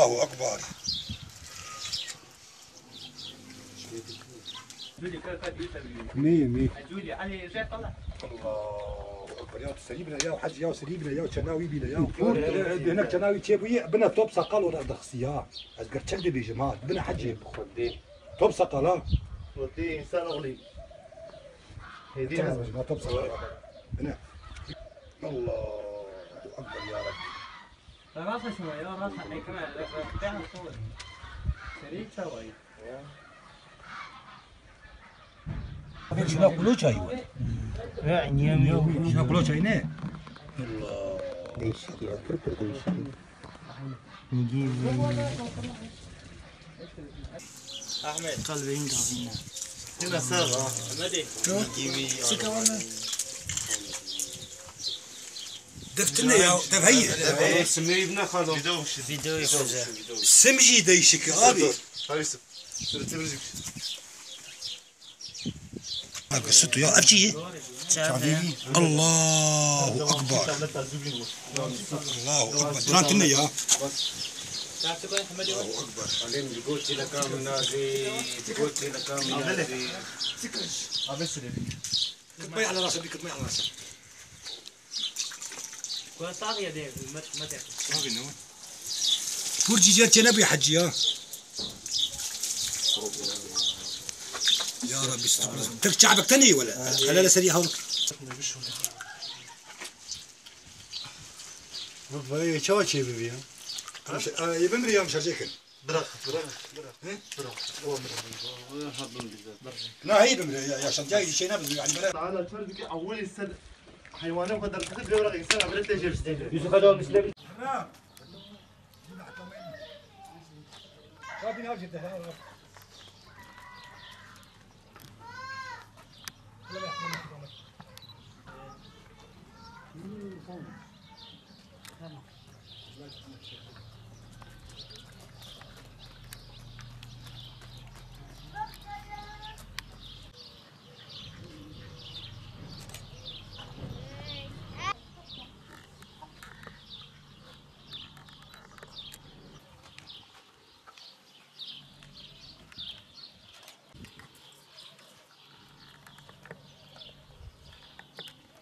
الله أكبر. مي جولي علي زي طلع الله أكبر. يا سريبنا يا حج يا سريبنا يا شناوي بينا يا هناك شناوي تشيبوي بنا توب سقال ولا دخسيا أذكر تشد بيجماعة بنا حج توب سقال ودي إنسان أغلي هدي ما توب سقال هنا الله أكبر يا رب. راسه شوية راسه حي كمان بتاعها طول سريع شوية شنو كلو شاي يعني شنو كلو شاي نه değişik ya. Pırpır değişik. نجيب أحمد قلبي ينقع هنا هنا ساغة. حمدي دفتنا يا تفهي سمي ابنه خالو. فيديو يفوزه سمجي değişik abi. Hayır. Sırtımızı. Bak sütü ya afçiyi. Çafiyi. Allahu Akbar. Allahu Akbar. Durantın ne ya? تعرف تقول حمدي Allahu Akbar. Alim قلت لك من نازي قلت لك من نازي. كتمي على راسك كتمي على راسك. كل طاغية دي ما تعرف فرجي جات نبي حج يا. يا رب استغفر. ترك شعبك تاني ولا؟ خلينا سريع هون. Böyle çava çeviriyor. يبن ريام شرجيكن. Bırak. لا هي بمري يا شرجاي شيء نبز يعني بلا. على تربك أول إنسان حيوانات قدر تخذ بيورق إنسان عملت له جلسة. يوسف هذا مسلم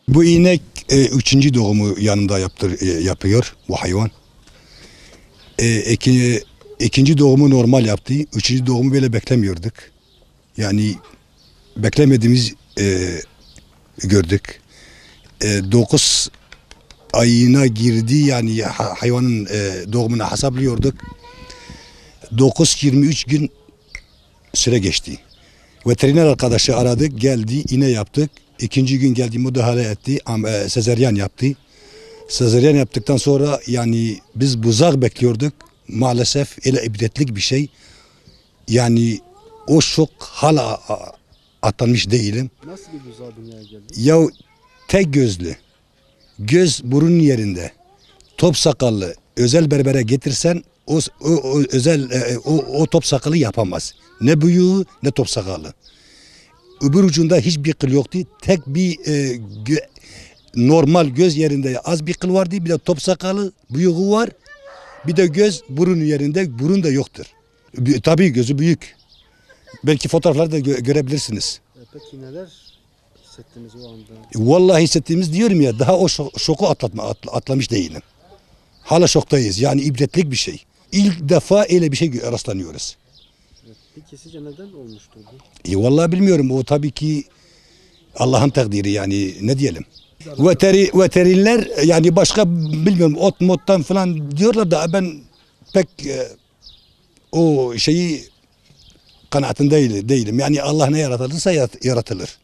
Bu inek üçüncü doğumu yanında yapıyor bu hayvan. İkinci doğumu normal yaptı. Üçüncü doğumu böyle beklemiyorduk. Yani beklemediğimiz gördük. 9 ayına girdi yani hayvanın doğumunu hesaplıyorduk. 9-23 gün süre geçti. Veteriner arkadaşı aradık, geldi, iğne yaptık. İkinci gün geldi, müdahale etti, sezaryen yaptı. Sezaryen yaptıktan sonra yani biz buzak bekliyorduk. Maalesef öyle ibretlik bir şey. Yani o şok hala atlanmış değilim. Nasıl bir buzağa dünyaya geldi? Ya tek gözlü, göz burun yerinde, top sakallı, özel berbere getirsen o özel o top sakalı yapamaz. Ne büyüğü ne top sakalı. Öbür ucunda hiçbir kıl yoktu. Tek bir normal göz yerinde az bir kıl vardı. Bir de top sakalı büyüğü var. Bir de göz burun yerinde, burun da yoktur. Tabii gözü büyük. Belki fotoğrafları da görebilirsiniz. Peki neler hissettiniz o anda? Vallahi hissettiğimiz diyorum ya, daha o şoku atlamış değilim. Hala şoktayız. Yani ibretlik bir şey. İlk defa öyle bir şey rastlanıyoruz. Peki sizce neden olmuştur bu? Vallahi bilmiyorum. O tabii ki Allah'ın takdiri, yani ne diyelim. Veterinler yani başka bilmiyorum, ot moddan falan diyorlar da ben pek o şeyi kanaatinde değilim. Yani Allah ne yaratılırsa yaratılır.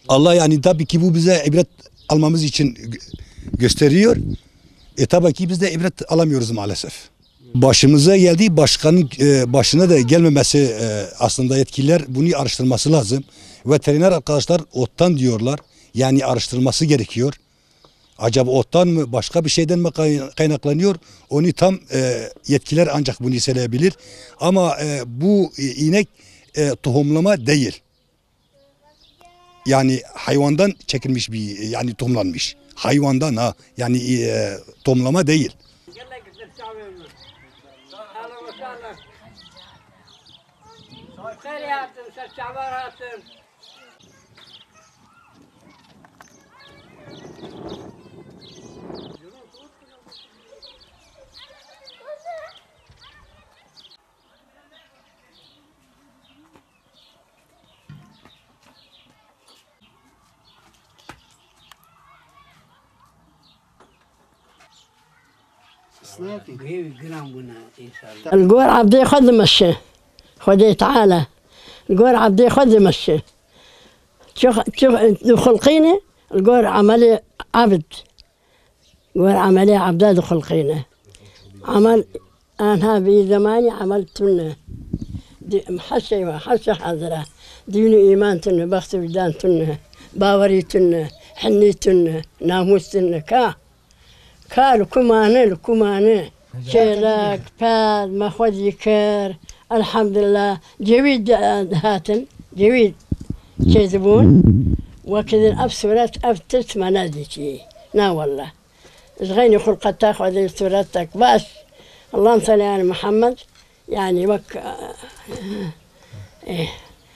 Allah yani tabii ki bu bize ibret almamız için gösteriyor. Tabii ki biz de ibret alamıyoruz maalesef. Başımıza geldi, başkanın başına da gelmemesi aslında yetkililer bunu araştırması lazım. Veteriner arkadaşlar ottan diyorlar. Yani araştırması gerekiyor. Acaba ottan mı, başka bir şeyden mi kaynaklanıyor? Onu tam yetkililer ancak bunu söyleyebilir. Ama bu inek tohumlama değil. Yani hayvandan çekilmiş bir, yani tohumlanmış. Hayvandan ha, yani tohumlama değil. sağlık. Sen yaptın, sen çabar attın. الجور عبدي خذ مشي خذي تعالى الجور عبدي خذ مشي شو خلقيني الجور عملي عبد جور عملي عبداد خلقيني عمل أنا في زماني عملتن محشي حضرة دين إيمان تن بخت وجدان تن باوري تن حني تن ناموس تن لكمانه شيلك فاد ما خذ يكر الحمد لله جويد هاتن جويد كذبون وكذا أبصرت أفتت مناديتي نا والله غيني خلقة تاخذ صورتك بس اللهم صل على محمد يعني وك إيه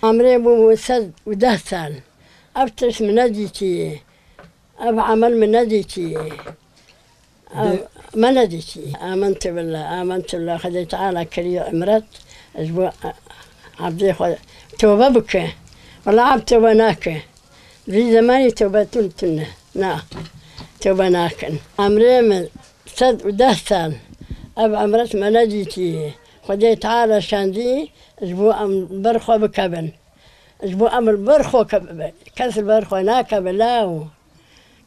عمري بو سد ودهتان أفتت مناديتي أب عمل مناديتي مناديتي آمنت بالله خذيت على كري عمرت أسبوع عبدي خذ توبة بك والله عبد توبة ناك في زماني توبة تنتنا توبة ناكن عمري من سد ودهتان أب عمرت مناديتي خذيت على شاندي أسبوع برخو بكبن أسبوع أمر برخو كسر برخو ناك بلاو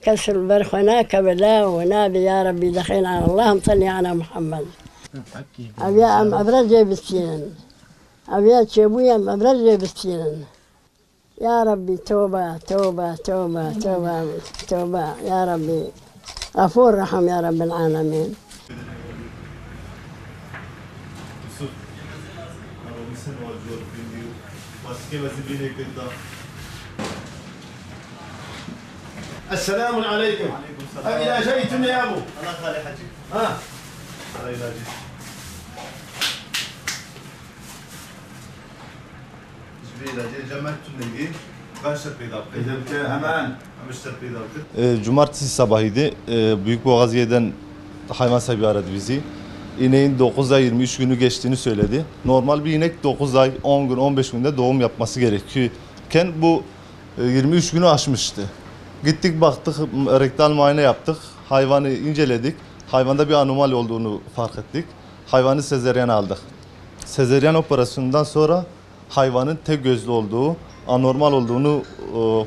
كسر البرخ هناك بالله ونادي يا ربي دخيل على اللهم صل على محمد. أبي أم أبرز بالسين. أبي أبويا أم أبرز بالسين. يا ربي توبة توبة توبة توبة توبة يا ربي غفور رحم يا رب العالمين. السلام عليكم. إذا جيتم يا أبو. الله خالي حجي. ها. على إلاجي. جبري إلاجي جمعت تنيجي. Kaç tepeydi hemen. Kaç tepeydi? Cumartesi sabahıydı. Büyükboğaziye'den hayvan sahibi aradı bizi. İneğin 9 ay 23 günü geçtiğini söyledi. Normal bir inek 9 ay 10 gün 15 günde doğum yapması gerekiyorken bu 23 günü aşmıştı. Gittik baktık, rektal muayene yaptık, hayvanı inceledik. Hayvanda bir anomali olduğunu fark ettik. Hayvanı sezeryan aldık. Sezeryan operasyonundan sonra hayvanın tek gözlü olduğu, anormal olduğunu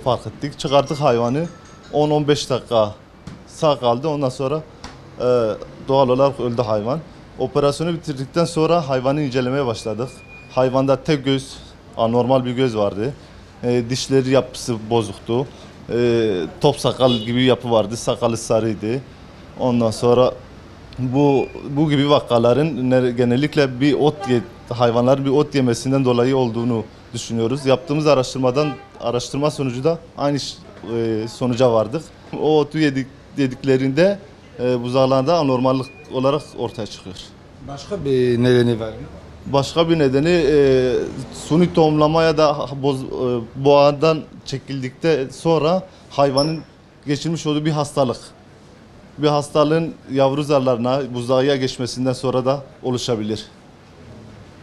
fark ettik. Çıkarttık hayvanı, 10-15 dakika sağ kaldı. Ondan sonra doğal olarak öldü hayvan. Operasyonu bitirdikten sonra hayvanı incelemeye başladık. Hayvanda tek göz, anormal bir göz vardı. Dişleri yapısı bozuktu. Top sakal gibi yapı vardı, sakalı sarıydı. Ondan sonra bu gibi vakaların genellikle hayvanlar bir ot yemesinden dolayı olduğunu düşünüyoruz. Yaptığımız araştırma sonucu da aynı sonuca vardık. O otu yediklerinde buzağlarında anormallik olarak ortaya çıkıyor. Başka bir nedeni var mı? Başka bir nedeni suni tohumlama ya da boğadan çekildikten sonra hayvanın geçirmiş olduğu bir hastalık. Bir hastalığın yavru zarlarına, buzağıya geçmesinden sonra da oluşabilir.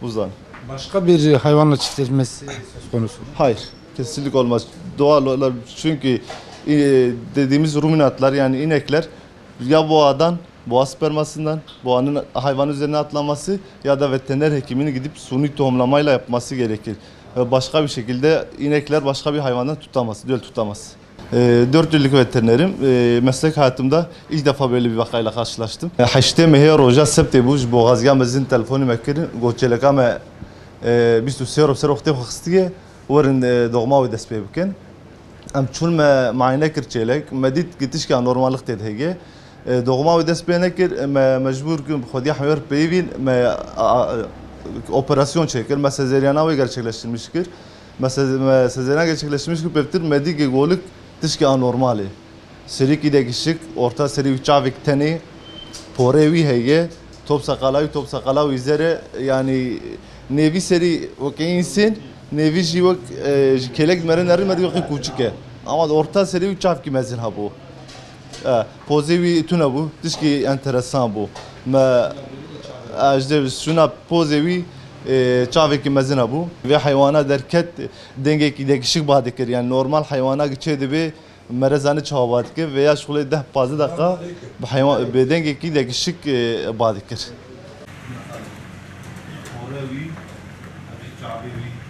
Buzağı. Başka bir hayvanla çiftleşmesi söz konusu mu? Hayır, kesinlikle olmaz. Doğal olarak çünkü dediğimiz ruminatlar yani inekler ya boğa spermasından, boğanın hayvan üzerine atlaması ya da veteriner hekiminin gidip suni tohumlamayla yapması gerekir. Başka bir şekilde inekler başka bir hayvandan döl tutamaz. 4 yıllık veterinerim. Meslek hayatımda ilk defa böyle bir vakayla karşılaştım. Haşte mehe roja septe buj boğazga mezin telefonu mekirin goçeleka me bistu sero xte xstiye ورن doğma ve despe buken. Am çul me muayene kirçelek medit gitiş ki anormallik tedhege. doğma ve despe nekir mecbur ki xodiya hayır peyvin operasyon çekir. Mesela sezeryana ve gerçekleştirmiştir. Mesela sezeryana gerçekleştirmiştir. Peptir medik golük tişki anormali. Seri ki de kişik orta seri uçavik teni porevi heye top sakala üzere yani nevi seri okey insin nevi jivok kelek merin erimedi yok küçük ama orta seri çaf ki mezin ha bu pozevi tuna bu dişki enteresan bu ma ajde şuna pozevi çavek ki mezin ha bu ve hayvana derket denge ki dekişik badikir yani normal hayvana geçedi bir merezanı çavat ki veya şöyle 10-15 dakika hayvan bedenge ki dekişik badikir Oraya bir çabi bir